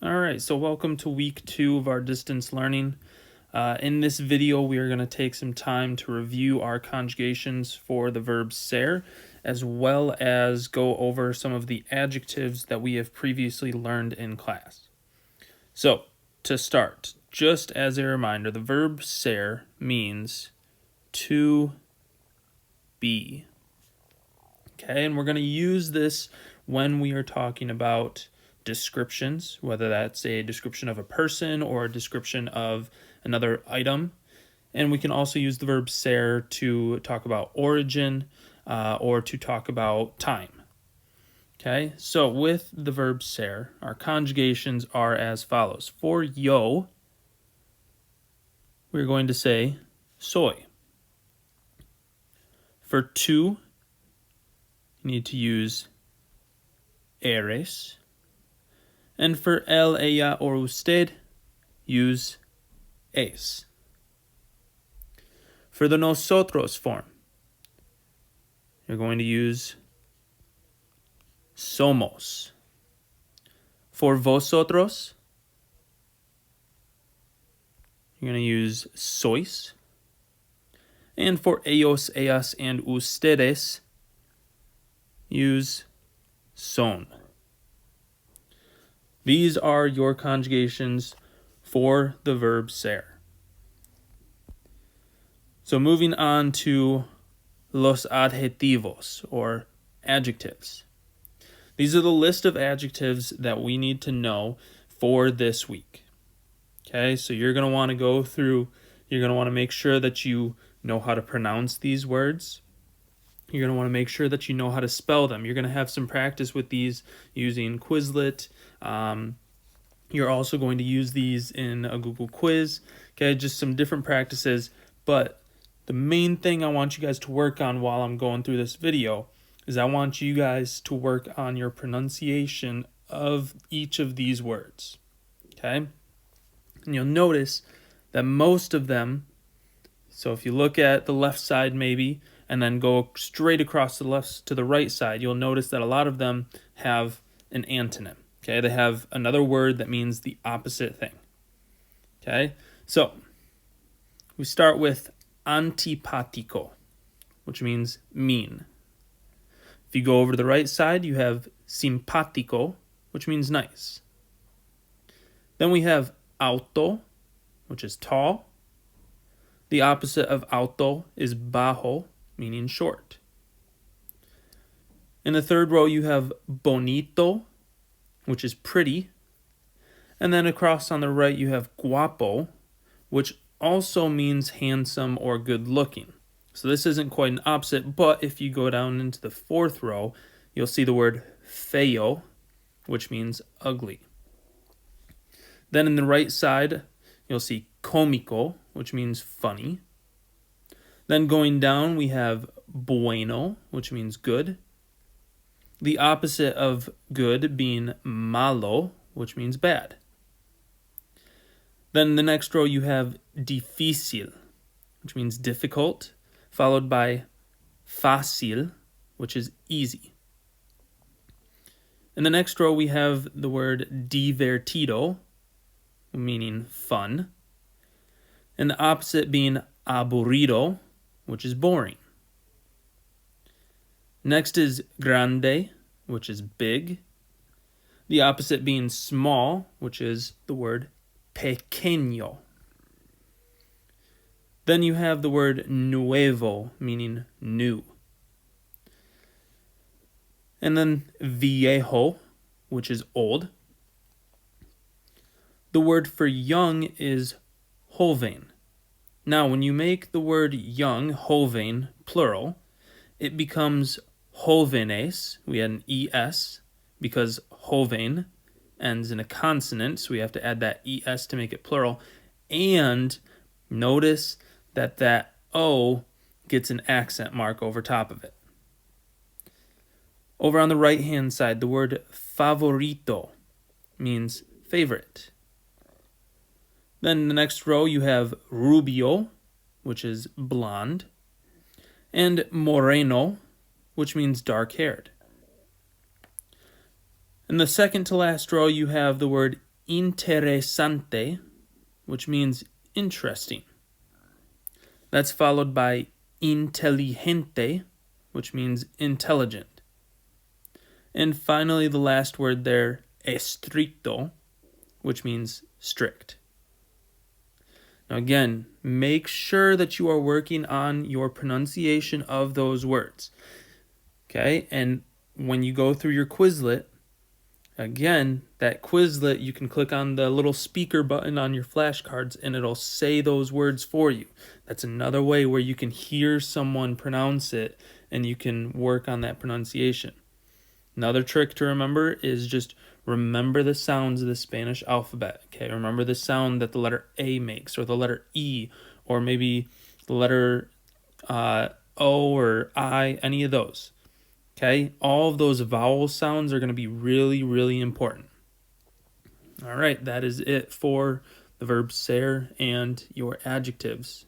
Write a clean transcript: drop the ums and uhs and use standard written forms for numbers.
All right, so welcome to week 2 of our distance learning. In this video, we are going to take some time to review our conjugations for the verb ser, as well as go over some of the adjectives that we have previously learned in class. So, to start, just as a reminder, the verb ser means to be. Okay, and we're going to use this when we are talking about descriptions, whether that's a description of a person or a description of another item. And we can also use the verb ser to talk about origin or to talk about time. Okay, so with the verb ser, our conjugations are as follows. For yo, we're going to say soy. For tú, you need to use eres. And for él, ella, or usted, use es. For the nosotros form, you're going to use somos. For vosotros, you're going to use sois. And for ellos, ellas, and ustedes, use son. These are your conjugations for the verb ser. So moving on to los adjetivos, or adjectives. These are the list of adjectives that we need to know for this week. Okay, so you're going to want to go through, you're going to want to make sure that you know how to pronounce these words. You're going to want to make sure that you know how to spell them. You're going to have some practice with these using Quizlet. You're also going to use these in a Google quiz. Okay, just some different practices. But the main thing I want you guys to work on while I'm going through this video is I want you guys to work on your pronunciation of each of these words. Okay? And you'll notice that most of them, so if you look at the left side maybe, and then go straight across the left to the right side, you'll notice that a lot of them have an antonym. Okay, they have another word that means the opposite thing. Okay, so we start with antipatico, which means mean. If you go over to the right side, you have simpatico, which means nice. Then we have alto, which is tall. The opposite of alto is bajo, meaning short. In the third row, you have bonito, which is pretty. And then across on the right, you have guapo, which also means handsome or good looking. So this isn't quite an opposite, but if you go down into the fourth row, you'll see the word feo, which means ugly. Then in the right side, you'll see cómico, which means funny. Then going down, we have bueno, which means good. The opposite of good being malo, which means bad. Then in the next row, you have difícil, which means difficult, followed by fácil, which is easy. In the next row, we have the word divertido, meaning fun, and the opposite being aburrido, which is boring. Next is grande, which is big. The opposite being small, which is the word pequeño. Then you have the word nuevo, meaning new. And then viejo, which is old. The word for young is joven. Now, when you make the word young, joven, plural, it becomes jóvenes. We had an es because joven ends in a consonant, so we have to add that es to make it plural. And notice that that O gets an accent mark over top of it. Over on the right-hand side, the word favorito means favorite. Then in the next row, you have rubio, which is blonde, and moreno, which means dark-haired. In the second to last row, you have the word interesante, which means interesting. That's followed by inteligente, which means intelligent. And finally, the last word there, estricto, which means strict. Now again, make sure that you are working on your pronunciation of those words. Okay, and when you go through your Quizlet, again, that Quizlet, you can click on the little speaker button on your flashcards and it'll say those words for you. That's another way where you can hear someone pronounce it and you can work on that pronunciation. Another trick to remember is just remember the sounds of the Spanish alphabet. Okay, remember the sound that the letter A makes, or the letter E, or maybe the letter O or I, any of those. Okay, all of those vowel sounds are going to be really, really important. All right, that is it for the verb ser and your adjectives.